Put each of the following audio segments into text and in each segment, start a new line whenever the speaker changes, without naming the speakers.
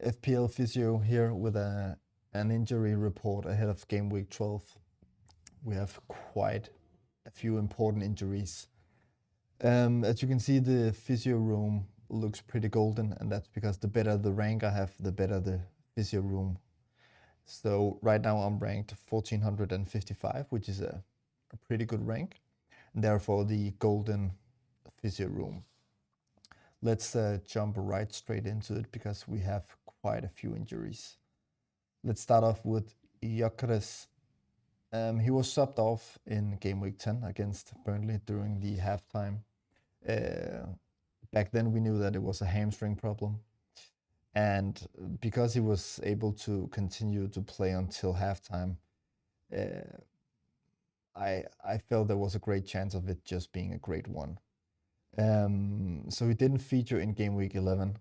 FPL Physio here with an injury report ahead of game week 12. We have quite a few important injuries. As you can see, the physio room looks pretty golden, and that's because the better the rank I have, the better the physio room. So right now I'm ranked 1455, which is a pretty good rank, and therefore the golden physio room. Let's jump right straight into it because we have quite a few injuries. Let's start off with Gyokeres. He was subbed off in game week 10 against Burnley during the halftime. Back then we knew that it was a hamstring problem. And because he was able to continue to play until halftime, I felt there was a great chance of it just being a grade 1. So he didn't feature in game week 11.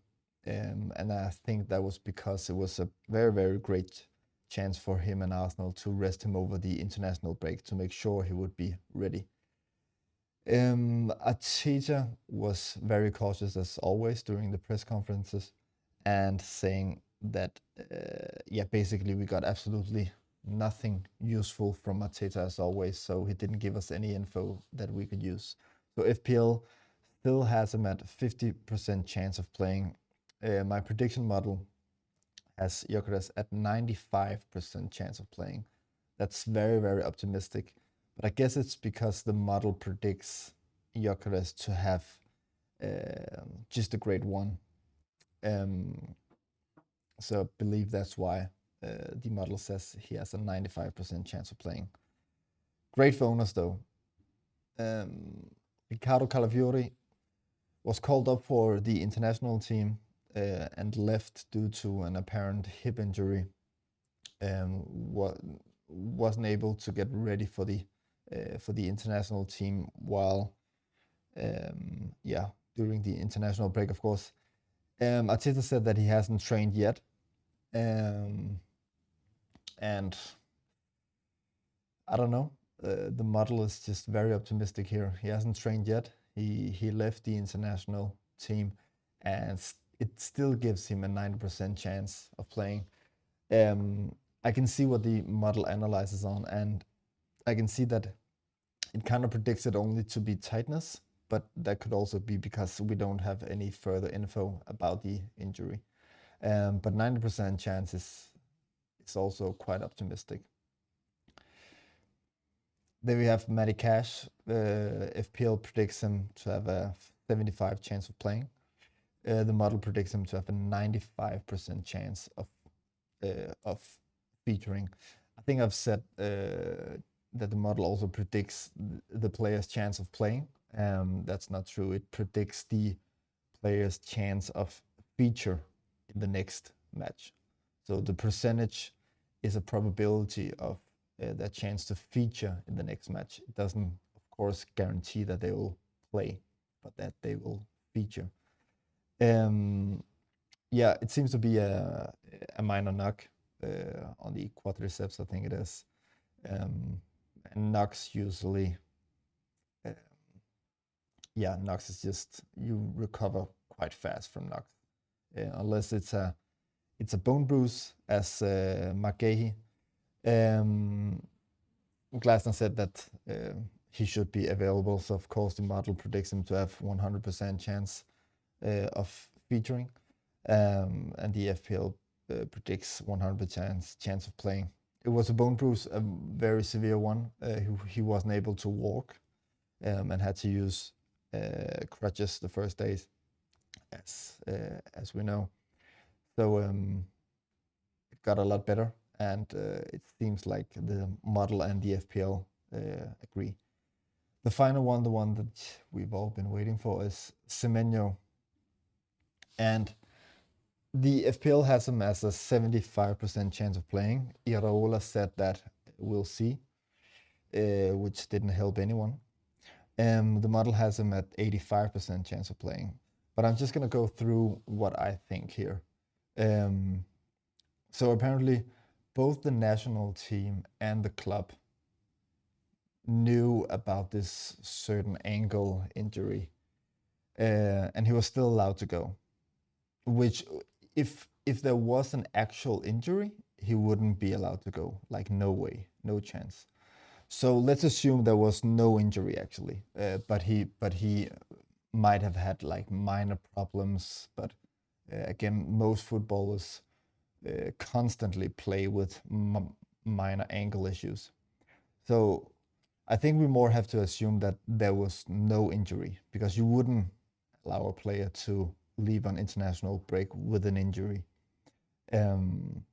And I think that was because it was a very, very great chance for him and Arsenal to rest him over the international break to make sure he would be ready. Arteta was very cautious as always during the press conferences and saying that, basically we got absolutely nothing useful from Arteta as always, so he didn't give us any info that we could use. So FPL still has him at 50% chance of playing. My prediction model has Gyokeres at 95% chance of playing. That's very, very optimistic. But I guess it's because the model predicts Gyokeres to have just a grade 1. So I believe that's why the model says he has a 95% chance of playing. Great for owners though. Riccardo Calafiori was called up for the international team and left due to an apparent hip injury. Wasn't able to get ready for the international team while during the international break, of course. Arteta said that he hasn't trained yet, and I don't know. The model is just very optimistic here. He hasn't trained yet. He left the international team, and it still gives him a 90% chance of playing. I can see what the model analyzes on, and I can see that it kind of predicts it only to be tightness, but that could also be because we don't have any further info about the injury. But 90% chance is also quite optimistic. Then we have Matty Cash. FPL predicts him to have a 75 chance of playing. The model predicts him to have a 95% chance of featuring. I think I've said that the model also predicts the player's chance of playing. That's not true. It predicts the player's chance of feature in the next match. So the percentage is a probability of their chance to feature in the next match. It doesn't, of course, guarantee that they will play, but that they will feature. It seems to be a minor knock on the quadriceps, I think it is. And knocks usually, knocks is just, you recover quite fast from knocks. Unless it's a bone bruise, as Guehi. Glasner said that he should be available, so of course the model predicts him to have 100% chance of featuring, and the FPL predicts 100% chance of playing. It was a bone bruise, a very severe one. He wasn't able to walk and had to use crutches the first days, as we know. So it got a lot better, and it seems like the model and the FPL agree. The final one, the one that we've all been waiting for, is Semenyo. And the FPL has him as a 75% chance of playing. Iraola said that we'll see, which didn't help anyone. The model has him at 85% chance of playing. But I'm just going to go through what I think here. So apparently, both the national team and the club knew about this certain ankle injury, and he was still allowed to go. Which, if if there was an actual injury, he wouldn't be allowed to go. Like, no way, no chance. So let's assume there was no injury actually, but he might have had like minor problems. But again, most footballers constantly play with minor ankle issues. So I think we more have to assume that there was no injury, because you wouldn't allow a player to leave an international break with an injury. Then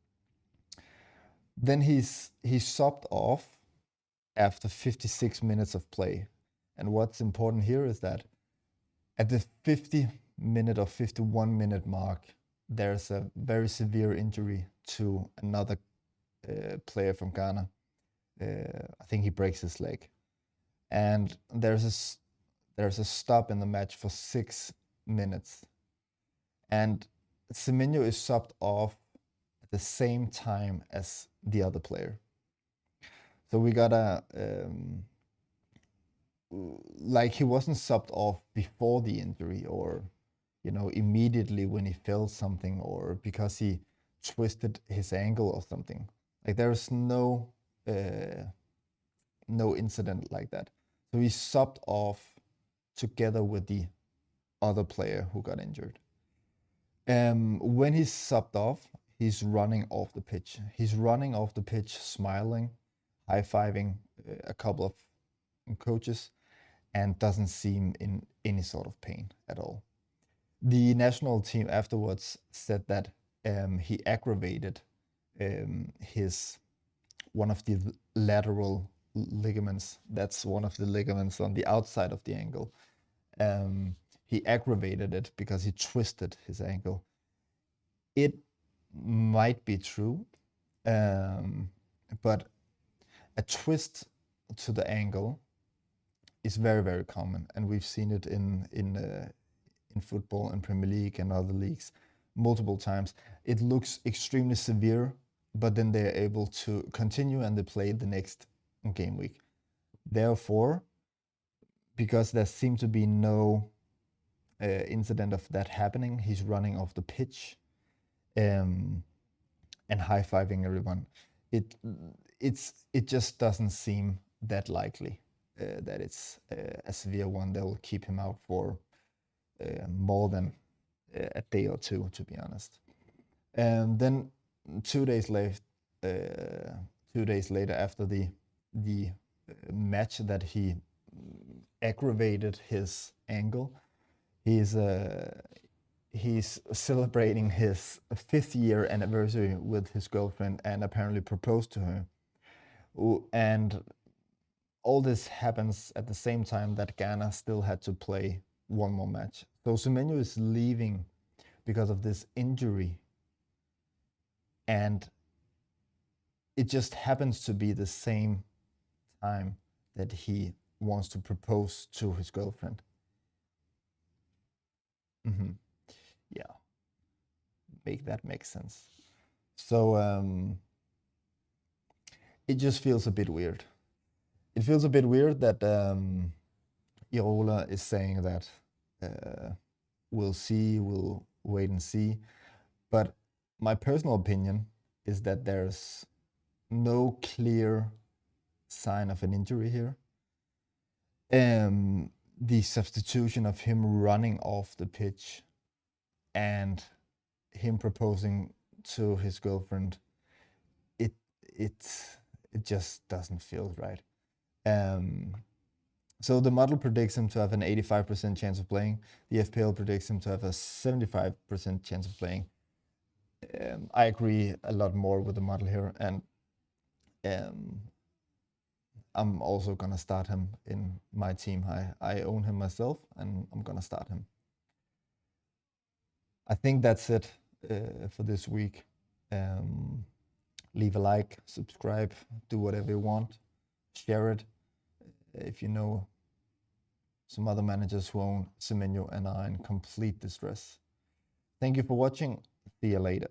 he's subbed off after 56 minutes of play. And what's important here is that at the 50-minute or 51-minute mark, there's a very severe injury to another player from Ghana. I think he breaks his leg. And there's a stop in the match for 6 minutes. And Semenyo is subbed off at the same time as the other player. So we got like, he wasn't subbed off before the injury, or immediately when he felt something, or because he twisted his ankle or something. Like, there's no incident like that. So he's subbed off together with the other player who got injured. When he's subbed off, he's running off the pitch. He's running off the pitch, smiling, high-fiving a couple of coaches, and doesn't seem in any sort of pain at all. The national team afterwards said that he aggravated one of the lateral ligaments. That's one of the ligaments on the outside of the ankle. He aggravated it because he twisted his ankle. It might be true, but a twist to the ankle is very, very common, and we've seen it in football and Premier League and other leagues multiple times. It looks extremely severe, but then they're able to continue and they play the next game week. Therefore, because there seemed to be no incident of that happening, he's running off the pitch and high-fiving everyone. It just doesn't seem that likely that it's a severe one that will keep him out for more than a day or two, to be honest. And then 2 days later, after the match that he aggravated his ankle, he's celebrating his 5th year anniversary with his girlfriend and apparently proposed to her. And all this happens at the same time that Ghana still had to play one more match. So Semenyo is leaving because of this injury, and it just happens to be the same time that he wants to propose to his girlfriend. Yeah, make that make sense. So it just feels a bit weird. It feels a bit weird that Iraola is saying that we'll see, we'll wait and see. But my personal opinion is that there's no clear sign of an injury here. The substitution of him running off the pitch and him proposing to his girlfriend, it just doesn't feel right. So the model predicts him to have an 85% chance of playing. The FPL predicts him to have a 75% chance of playing. I agree a lot more with the model here, and I'm also gonna start him in my team. I own him myself, and I'm gonna start him. I think that's it for this week. Leave a like, subscribe, do whatever you want, share it if you know some other managers who own Semenyo and are in complete distress. Thank you for watching. See you later.